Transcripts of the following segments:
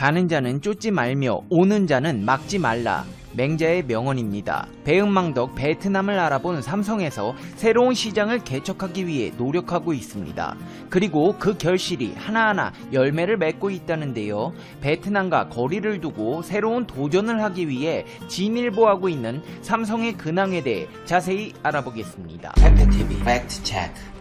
가는 자는 쫓지 말며 오는 자는 막지 말라. 맹자의 명언입니다. 배은망덕 베트남을 알아본 삼성에서 새로운 시장을 개척하기 위해 노력하고 있습니다. 그리고 그 결실이 하나하나 열매를 맺고 있다는데요. 베트남과 거리를 두고 새로운 도전을 하기 위해 진일보하고 있는 삼성의 근황에 대해 자세히 알아보겠습니다. 팩트TV 팩트체크.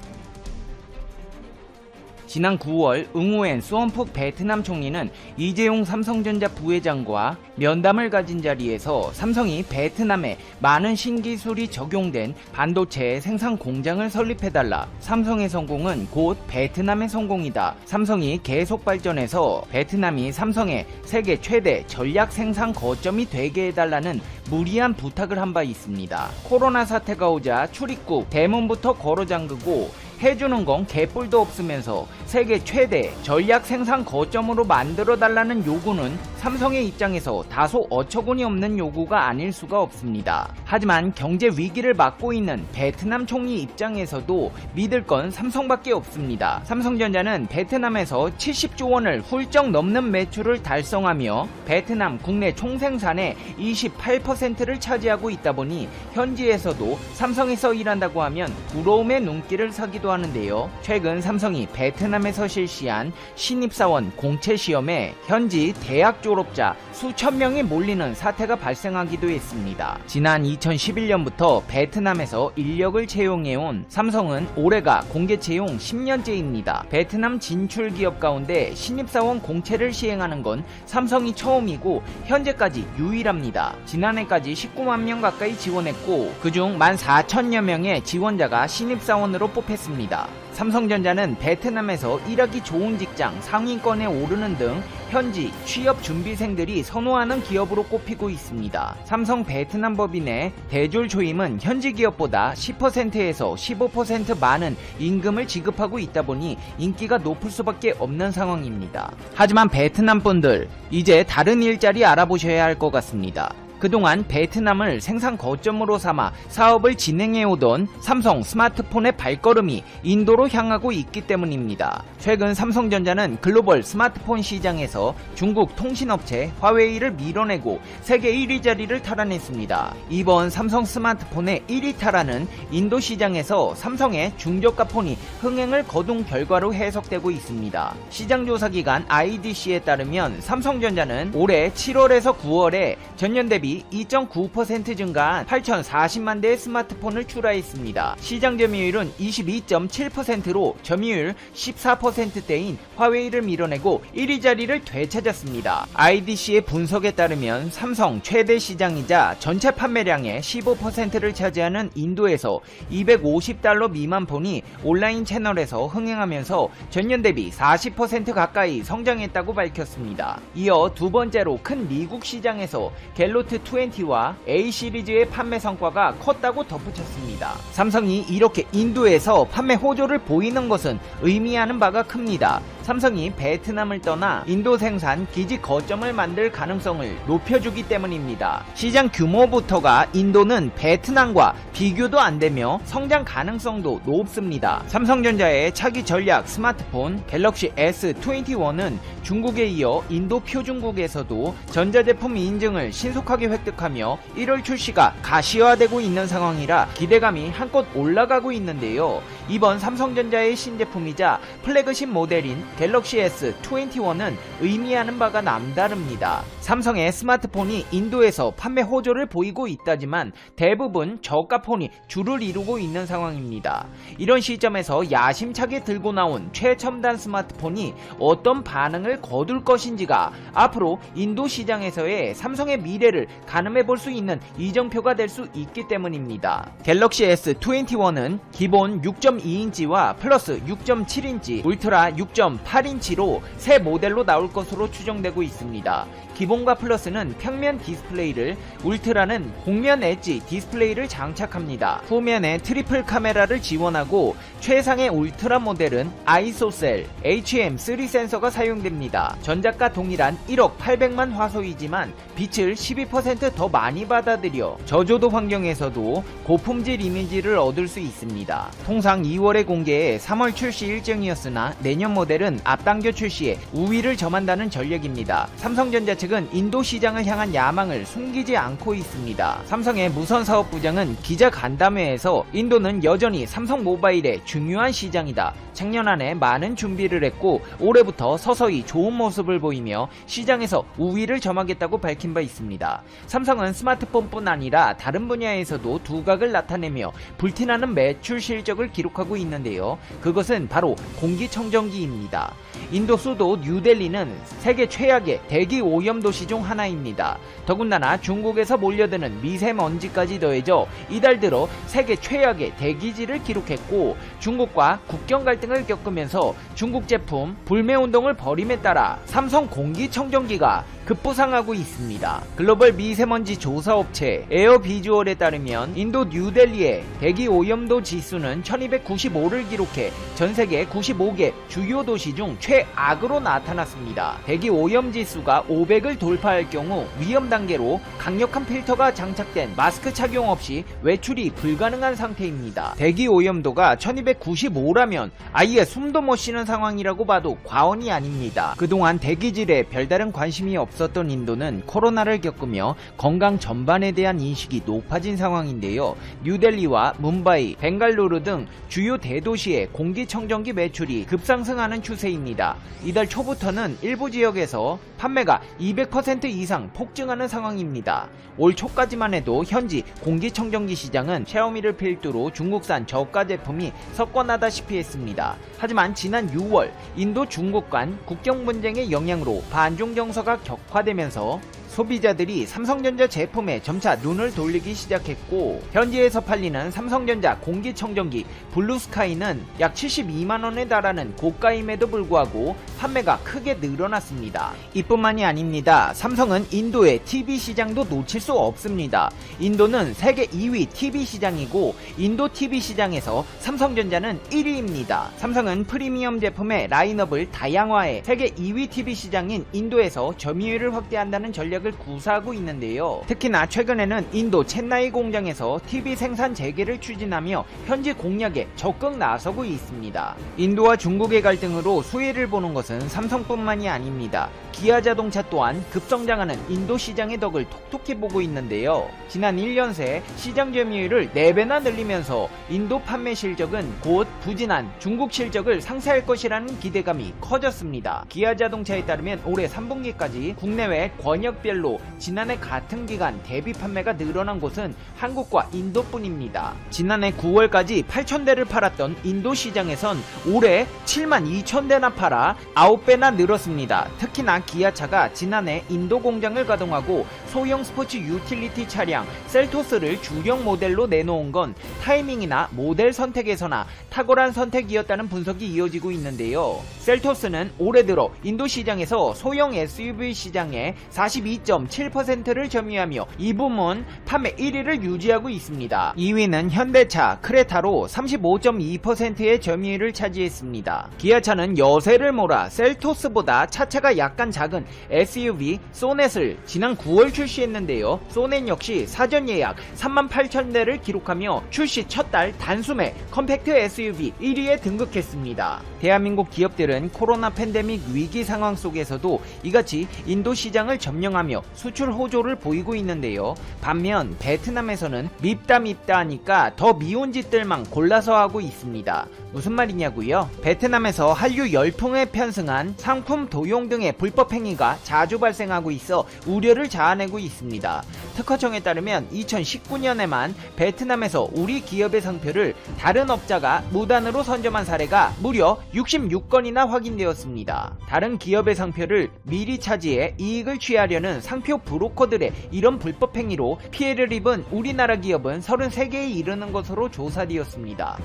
지난 9월 응우엔 수원폭 베트남 총리는 이재용 삼성전자 부회장과 면담을 가진 자리에서 삼성이 베트남에 많은 신기술이 적용된 반도체 생산 공장을 설립해달라. 삼성의 성공은 곧 베트남의 성공이다. 삼성이 계속 발전해서 베트남이 삼성의 세계 최대 전략 생산 거점이 되게 해달라는 무리한 부탁을 한 바 있습니다. 코로나 사태가 오자 출입국 대문부터 걸어 잠그고 해주는 건 개뿔도 없으면서 세계 최대 전략 생산 거점으로 만들어달라는 요구는 삼성의 입장에서 다소 어처구니 없는 요구가 아닐 수가 없습니다. 하지만 경제 위기를 맞고 있는 베트남 총리 입장에서도 믿을 건 삼성밖에 없습니다. 삼성전자는 베트남에서 70조 원을 훌쩍 넘는 매출을 달성하며 베트남 국내 총생산의 28%를 차지하고 있다 보니 현지에서도 삼성에서 일한다고 하면 부러움의 눈길을 사기도 하는데요. 최근 삼성이 베트남에서 실시한 신입사원 공채 시험에 현지 대학 졸업자 수천 명이 몰리는 사태가 발생하기도 했습니다. 지난 2011년부터 베트남에서 인력을 채용해온 삼성은 올해가 공개 채용 10년째입니다. 베트남 진출 기업 가운데 신입사원 공채를 시행하는 건 삼성이 처음이고 현재까지 유일합니다. 지난해까지 19만 명 가까이 지원했고 그중 14,000여 명의 지원자가 신입사원으로 뽑혔습니다. 삼성전자는 베트남에서 일하기 좋은 직장 상위권에 오르는 등 현지 취업 준비생들이 선호하는 기업으로 꼽히고 있습니다. 삼성 베트남 법인의 대졸 초임은 현지 기업보다 10%에서 15% 많은 임금을 지급하고 있다 보니 인기가 높을 수밖에 없는 상황입니다. 하지만 베트남 분들 이제 다른 일자리 알아보셔야 할 것 같습니다. 그동안 베트남을 생산 거점으로 삼아 사업을 진행해오던 삼성 스마트폰의 발걸음이 인도로 향하고 있기 때문입니다. 최근 삼성전자는 글로벌 스마트폰 시장에서 중국 통신업체 화웨이를 밀어내고 세계 1위 자리를 탈환했습니다. 이번 삼성 스마트폰의 1위 탈환은 인도 시장에서 삼성의 중저가 폰이 흥행을 거둔 결과로 해석되고 있습니다. 시장조사기관 IDC에 따르면 삼성전자는 올해 7월에서 9월에 전년 대비 2.9% 증가한 8,040만 대의 스마트폰을 출하했습니다. 시장 점유율은 22.7%로 점유율 14%대인 화웨이를 밀어내고 1위 자리를 되찾았습니다. IDC의 분석에 따르면 삼성 최대 시장이자 전체 판매량의 15%를 차지하는 인도에서 250달러 미만 폰이 온라인 채널에서 흥행하면서 전년 대비 40% 가까이 성장했다고 밝혔습니다. 이어 두 번째로 큰 미국 시장에서 갤로트 20와 A 시리즈의 판매 성과가 컸다고 덧붙였습니다. 삼성이 이렇게 인도에서 판매 호조를 보이는 것은 의미하는 바가 큽니다. 삼성이 베트남을 떠나 인도 생산 기지 거점을 만들 가능성을 높여주기 때문입니다. 시장 규모부터가 인도는 베트남과 비교도 안 되며 성장 가능성도 높습니다. 삼성전자의 차기 전략 스마트폰 갤럭시 S21은 중국에 이어 인도 표준국에서도 전자제품 인증을 신속하게 획득하며 1월 출시가 가시화되고 있는 상황이라 기대감이 한껏 올라가고 있는데요. 이번 삼성전자의 신제품이자 플래그십 모델인 갤럭시 S21은 의미하는 바가 남다릅니다. 삼성의 스마트폰이 인도에서 판매 호조를 보이고 있다지만 대부분 저가 폰이 주를 이루고 있는 상황입니다. 이런 시점에서 야심차게 들고 나온 최첨단 스마트폰이 어떤 반응을 거둘 것인지가 앞으로 인도 시장에서의 삼성의 미래를 가늠해 볼 수 있는 이정표가 될 수 있기 때문입니다. 갤럭시 S21은 기본 6.2인치와 플러스 6.7인치, 울트라 6.8인치로 새 모델로 나올 것으로 추정되고 있습니다. 기본과 플러스는 평면 디스플레이를, 울트라는 곡면 엣지 디스플레이를 장착합니다. 후면에 트리플 카메라를 지원하고 최상의 울트라 모델은 아이소셀 HM3 센서가 사용됩니다. 전작과 동일한 1억 800만 화소이지만 빛을 12% 더 많이 받아들여 저조도 환경에서도 고품질 이미지를 얻을 수 있습니다. 통상 2월에 공개해 3월 출시 일정이었으나 내년 모델은 제품은 앞당겨 출시해 우위를 점한다는 전략입니다. 삼성전자 측은 인도 시장을 향한 야망을 숨기지 않고 있습니다. 삼성의 무선사업부장은 기자 간담회에서 인도는 여전히 삼성 모바일의 중요한 시장이다. 작년 안에 많은 준비를 했고 올해부터 서서히 좋은 모습을 보이며 시장에서 우위를 점하겠다고 밝힌 바 있습니다. 삼성은 스마트폰뿐 아니라 다른 분야에서도 두각을 나타내며 불티나는 매출 실적을 기록하고 있는데요. 그것은 바로 공기청정기입니다. 인도 수도 뉴델리는 세계 최악의 대기 오염 도시 중 하나입니다. 더군다나 중국에서 몰려드는 미세먼지까지 더해져 이달 들어 세계 최악의 대기질을 기록했고 중국과 국경 갈등을 겪으면서 중국 제품 불매운동을 벌임에 따라 삼성 공기청정기가 급부상하고 있습니다. 글로벌 미세먼지 조사업체 에어비주얼에 따르면 인도 뉴델리의 대기 오염도 지수는 1295를 기록해 전세계 95개 주요 도시 중 최악으로 나타났습니다. 대기 오염 지수가 500을 돌파할 경우 위험 단계로 강력한 필터가 장착된 마스크 착용 없이 외출이 불가능한 상태입니다. 대기 오염도가 1295라면 아예 숨도 못 쉬는 상황이라고 봐도 과언이 아닙니다. 그동안 대기질에 별다른 관심이 없었던 인도는 코로나를 겪으며 건강 전반에 대한 인식이 높아진 상황인데요. 뉴델리와 뭄바이, 벵갈루루 등 주요 대도시의 공기청정기 매출이 급상승하는 추세입니다. 이달 초부터는 일부 지역에서 판매가 200% 이상 폭증하는 상황입니다. 올 초까지만 해도 현지 공기청정기 시장은 샤오미를 필두로 중국산 저가 제품이 석권하다시피 했습니다. 하지만 지난 6월 인도 중국 간 국경 분쟁의 영향으로 반중 정서가 격화되면서 소비자들이 삼성전자 제품에 점차 눈을 돌리기 시작했고 현지에서 팔리는 삼성전자 공기청정기 블루스카이는 약 72만원에 달하는 고가임에도 불구하고 판매가 크게 늘어났습니다. 이뿐만이 아닙니다. 삼성은 인도의 TV 시장도 놓칠 수 없습니다. 인도는 세계 2위 TV 시장이고 인도 TV 시장에서 삼성전자는 1위입니다. 삼성은 프리미엄 제품의 라인업을 다양화해 세계 2위 TV 시장인 인도에서 점유율을 확대한다는 전략을 구사하고 있는데요. 특히나 최근에는 인도 첸나이 공장에서 TV 생산 재개를 추진하며 현지 공략에 적극 나서고 있습니다. 인도와 중국의 갈등으로 수혜를 보는 것은 삼성뿐만이 아닙니다. 기아 자동차 또한 급성장하는 인도 시장의 덕을 톡톡히 보고 있는데요. 지난 1년 새 시장 점유율을 4배나 늘리면서 인도 판매 실적은 곧 부진한 중국 실적을 상쇄할 것이라는 기대감이 커졌습니다. 기아 자동차에 따르면 올해 3분기까지 국내외 권역별로 지난해 같은 기간 대비 판매가 늘어난 곳은 한국과 인도뿐입니다. 지난해 9월까지 8,000대를 팔았던 인도 시장에선 올해 72,000대나 팔아 9배나 늘었습니다. 특히나 기아차가 지난해 인도 공장을 가동하고 소형 스포츠 유틸리티 차량 셀토스를 주력 모델로 내놓은 건 타이밍이나 모델 선택에서나 탁월한 선택이었다는 분석이 이어지고 있는데요. 셀토스는 올해 들어 인도 시장에서 소형 SUV 시장의 42.7%를 점유하며 이 부문 판매 1위를 유지하고 있습니다. 2위는 현대차 크레타로 35.2%의 점유율을 차지했습니다. 기아차는 여세를 몰아 셀토스보다 차체가 약간 작은 SUV 소넷을 지난 9월 출시했는데요. 소넷 역시 사전 예약 38,000대를 기록하며 출시 첫 달 단숨에 컴팩트 SUV 1위에 등극했습니다. 대한민국 기업들은 코로나 팬데믹 위기 상황 속에서도 이같이 인도 시장을 점령하며 수출 호조를 보이고 있는데요. 반면 베트남에서는 밉다 하니까 더 미운 짓들만 골라서 하고 있습니다. 무슨 말이냐고요? 베트남에서 한류 열풍에 편승한 상품 도용 등의 불법 행위가 자주 발생하고 있어 우려를 자아내고 있습니다. 특허청에 따르면 2019년에만 베트남에서 우리 기업의 상표를 다른 업자가 무단으로 선점한 사례가 무려 66건이나 확인되었습니다. 다른 기업의 상표를 미리 차지해 이익을 취하려는 상표 브로커들의 이런 불법 행위로 피해를 입은 우리나라 기업은 33개에 이르는 것으로 조사되었습니다.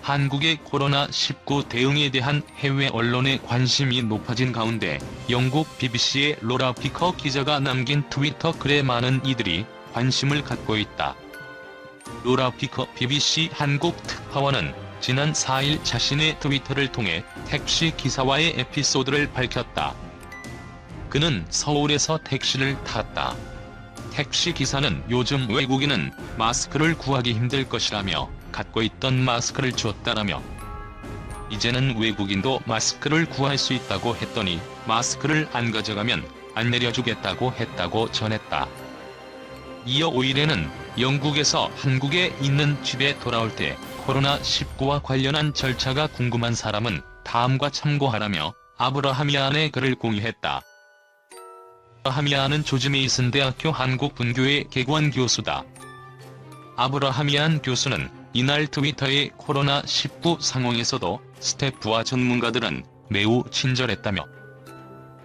한국의 코로나19 대응에 대한 해외 언론의 관심이 높아진 가운데 영국 BBC의 로라 피커 기자가 남긴 트위터 글에 많은 이들이 관심을 갖고 있다. 로라 피커 BBC 한국 특파원은 지난 4일 자신의 트위터를 통해 택시 기사와의 에피소드를 밝혔다. 그는 서울에서 택시를 탔다. 택시 기사는 요즘 외국인은 마스크를 구하기 힘들 것이라며 갖고 있던 마스크를 주었다라며 이제는 외국인도 마스크를 구할 수 있다고 했더니 마스크를 안 가져가면 안 내려주겠다고 했다고 전했다. 이어 5일에는 영국에서 한국에 있는 집에 돌아올 때 코로나19와 관련한 절차가 궁금한 사람은 다음과 참고하라며 아브라함이안의 글을 공유했다. 아브라함이안은 조지 메이슨 대학교 한국분교의 개관 교수다. 아브라함이안 교수는 이날 트위터에 코로나19 상황에서도 스태프와 전문가들은 매우 친절했다며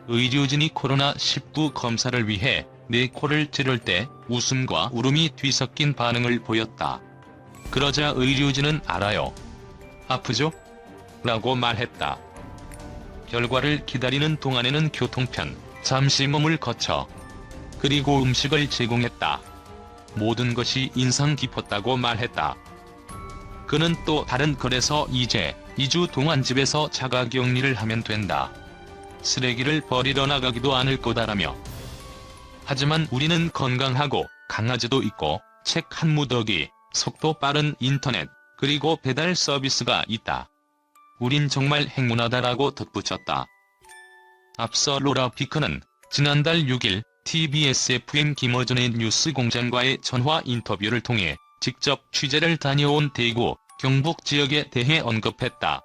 의료진이 코로나19 검사를 위해 내 코를 찌를 때 웃음과 울음이 뒤섞인 반응을 보였다. 그러자 의료진은 알아요. 아프죠? 라고 말했다. 결과를 기다리는 동안에는 교통편, 잠시 몸을 거쳐 그리고 음식을 제공했다. 모든 것이 인상 깊었다고 말했다. 그는 또 다른 글에서 이제 2주 동안 집에서 자가격리를 하면 된다. 쓰레기를 버리러 나가기도 않을 거다라며. 하지만 우리는 건강하고 강아지도 있고 책 한 무더기, 속도 빠른 인터넷, 그리고 배달 서비스가 있다. 우린 정말 행운하다라고 덧붙였다. 앞서 로라 피커는 지난달 6일 TBS FM 김어준의 뉴스공장과의 전화 인터뷰를 통해 직접 취재를 다녀온 대구, 경북 지역에 대해 언급했다.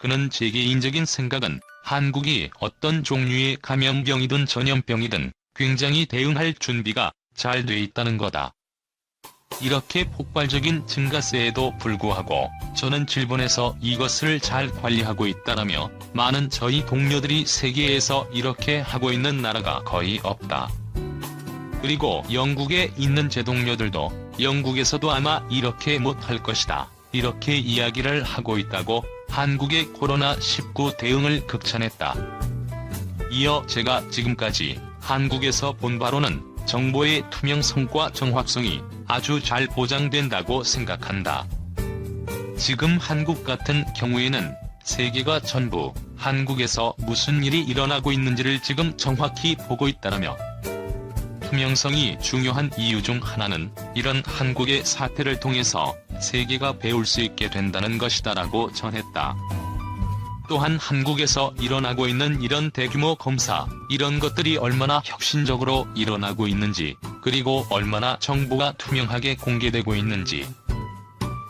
그는 제 개인적인 생각은 한국이 어떤 종류의 감염병이든 전염병이든 굉장히 대응할 준비가 잘 돼 있다는 거다. 이렇게 폭발적인 증가세에도 불구하고 저는 일본에서 이것을 잘 관리하고 있다라며 많은 저희 동료들이 세계에서 이렇게 하고 있는 나라가 거의 없다. 그리고 영국에 있는 제 동료들도 영국에서도 아마 이렇게 못할 것이다. 이렇게 이야기를 하고 있다고 한국의 코로나19 대응을 극찬했다. 이어 제가 지금까지 한국에서 본 바로는 정보의 투명성과 정확성이 아주 잘 보장된다고 생각한다. 지금 한국 같은 경우에는 세계가 전부 한국에서 무슨 일이 일어나고 있는지를 지금 정확히 보고 있다라며 투명성이 중요한 이유 중 하나는 이런 한국의 사태를 통해서 세계가 배울 수 있게 된다는 것이다라고 전했다. 또한 한국에서 일어나고 있는 이런 대규모 검사, 이런 것들이 얼마나 혁신적으로 일어나고 있는지, 그리고 얼마나 정보가 투명하게 공개되고 있는지,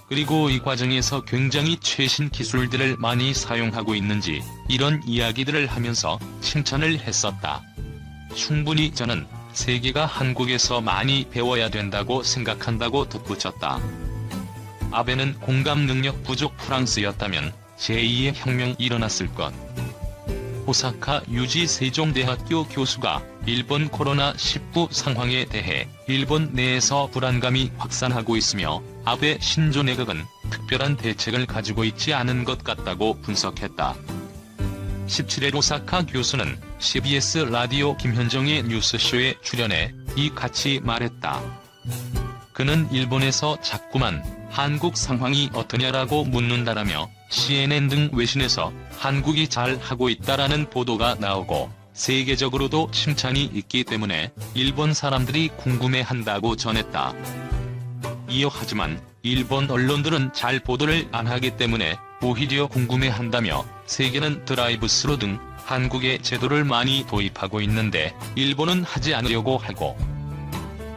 그리고 이 과정에서 굉장히 최신 기술들을 많이 사용하고 있는지, 이런 이야기들을 하면서 칭찬을 했었다. 충분히 저는 세계가 한국에서 많이 배워야 된다고 생각한다고 덧붙였다. 아베는 공감 능력 부족 프랑스였다면 제2의 혁명 일어났을 것. 오사카 유지 세종대학교 교수가 일본 코로나19 상황에 대해 일본 내에서 불안감이 확산하고 있으며 아베 신조 내각은 특별한 대책을 가지고 있지 않은 것 같다고 분석했다. 17일 오사카 교수는 CBS 라디오 김현정의 뉴스쇼에 출연해 이같이 말했다. 그는 일본에서 자꾸만 한국 상황이 어떠냐라고 묻는다라며 CNN 등 외신에서 한국이 잘 하고 있다라는 보도가 나오고 세계적으로도 칭찬이 있기 때문에 일본 사람들이 궁금해한다고 전했다. 이어 하지만 일본 언론들은 잘 보도를 안 하기 때문에 오히려 궁금해한다며 세계는 드라이브스루 등 한국의 제도를 많이 도입하고 있는데 일본은 하지 않으려고 하고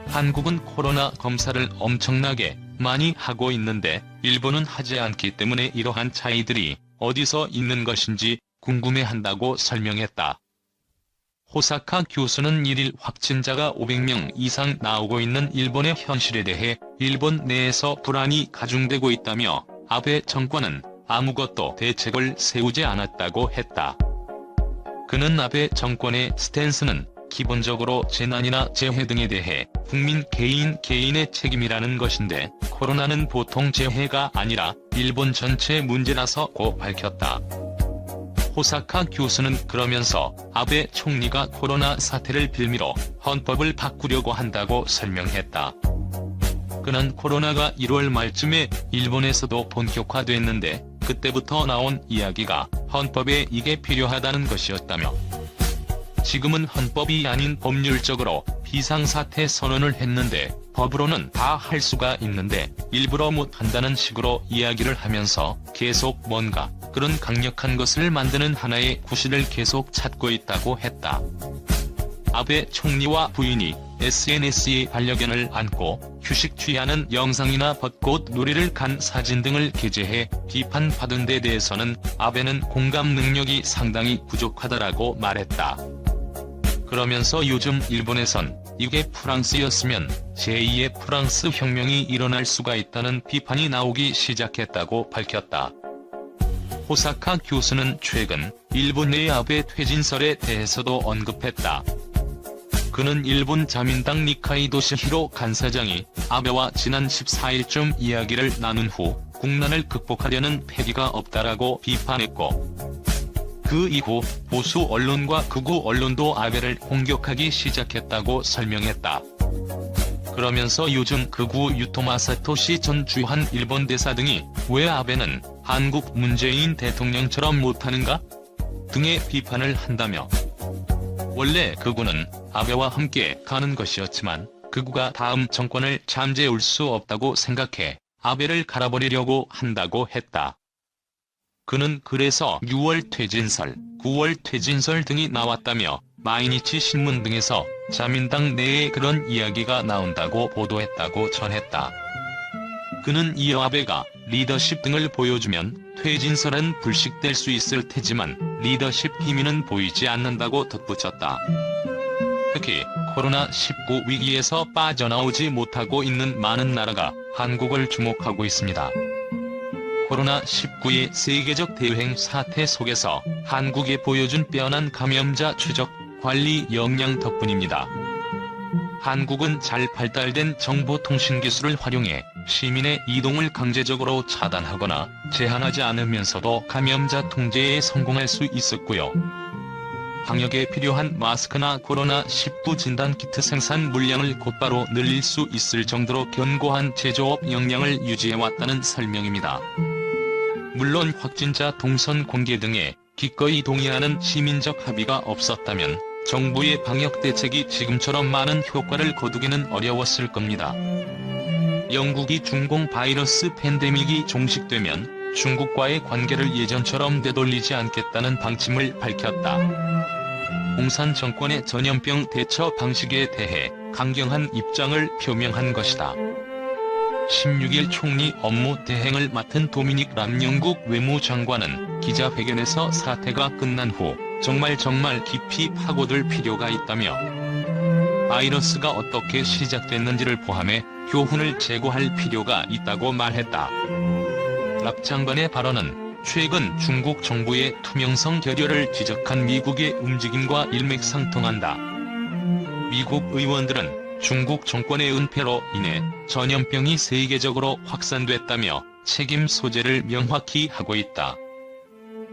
한국은 코로나 검사를 엄청나게 많이 하고 있는데 일본은 하지 않기 때문에 이러한 차이들이 어디서 있는 것인지 궁금해한다고 설명했다. 호사카 교수는 1일 확진자가 500명 이상 나오고 있는 일본의 현실에 대해 일본 내에서 불안이 가중되고 있다며 아베 정권은 아무것도 대책을 세우지 않았다고 했다. 그는 아베 정권의 스탠스는 기본적으로 재난이나 재해 등에 대해 국민 개인의 책임이라는 것인데 코로나는 보통 재해가 아니라 일본 전체 문제라서고 밝혔다. 호사카 교수는 그러면서 아베 총리가 코로나 사태를 빌미로 헌법을 바꾸려고 한다고 설명했다. 그는 코로나가 1월 말쯤에 일본에서도 본격화됐는데 그때부터 나온 이야기가 헌법에 이게 필요하다는 것이었다며 지금은 헌법이 아닌 법률적으로 비상사태 선언을 했는데 법으로는 다 할 수가 있는데 일부러 못한다는 식으로 이야기를 하면서 계속 뭔가 그런 강력한 것을 만드는 하나의 구실을 계속 찾고 있다고 했다. 아베 총리와 부인이 SNS에 반려견을 안고 휴식 취하는 영상이나 벚꽃 놀이를 간 사진 등을 게재해 비판받은 데 대해서는 아베는 공감 능력이 상당히 부족하다라고 말했다. 그러면서 요즘 일본에선 이게 프랑스였으면 제2의 프랑스 혁명이 일어날 수가 있다는 비판이 나오기 시작했다고 밝혔다. 호사카 교수는 최근 일본 내의 아베 퇴진설에 대해서도 언급했다. 그는 일본 자민당 니카이 도시히로 간사장이 아베와 지난 14일쯤 이야기를 나눈 후 국난을 극복하려는 패기가 없다라고 비판했고, 그 이후 보수 언론과 극우 언론도 아베를 공격하기 시작했다고 설명했다. 그러면서 요즘 극우 유토마 사토시 전 주한 일본 대사 등이 왜 아베는 한국 문재인 대통령처럼 못하는가? 등의 비판을 한다며, 원래 극우는 아베와 함께 가는 것이었지만 극우가 다음 정권을 잠재울 수 없다고 생각해 아베를 갈아버리려고 한다고 했다. 그는 그래서 6월 퇴진설, 9월 퇴진설 등이 나왔다며 마이니치 신문 등에서 자민당 내에 그런 이야기가 나온다고 보도했다고 전했다. 그는 이어 아베가 리더십 등을 보여주면 퇴진설은 불식될 수 있을 테지만 리더십 기미는 보이지 않는다고 덧붙였다. 특히 코로나19 위기에서 빠져나오지 못하고 있는 많은 나라가 한국을 주목하고 있습니다. 코로나19의 세계적 대유행 사태 속에서 한국이 보여준 빼어난 감염자 추적, 관리 역량 덕분입니다. 한국은 잘 발달된 정보통신기술을 활용해 시민의 이동을 강제적으로 차단하거나 제한하지 않으면서도 감염자 통제에 성공할 수 있었고요. 방역에 필요한 마스크나 코로나19 진단키트 생산 물량을 곧바로 늘릴 수 있을 정도로 견고한 제조업 역량을 유지해왔다는 설명입니다. 물론 확진자 동선 공개 등에 기꺼이 동의하는 시민적 합의가 없었다면 정부의 방역 대책이 지금처럼 많은 효과를 거두기는 어려웠을 겁니다. 영국이 중공 바이러스 팬데믹이 종식되면 중국과의 관계를 예전처럼 되돌리지 않겠다는 방침을 밝혔다. 공산 정권의 전염병 대처 방식에 대해 강경한 입장을 표명한 것이다. 16일 총리 업무 대행을 맡은 도미닉 람 영국 외무장관은 기자회견에서 사태가 끝난 후 정말 깊이 파고들 필요가 있다며 바이러스가 어떻게 시작됐는지를 포함해 교훈을 제고할 필요가 있다고 말했다. 랍 장관의 발언은 최근 중국 정부의 투명성 결여를 지적한 미국의 움직임과 일맥상통한다. 미국 의원들은 중국 정권의 은폐로 인해 전염병이 세계적으로 확산됐다며 책임 소재를 명확히 하고 있다.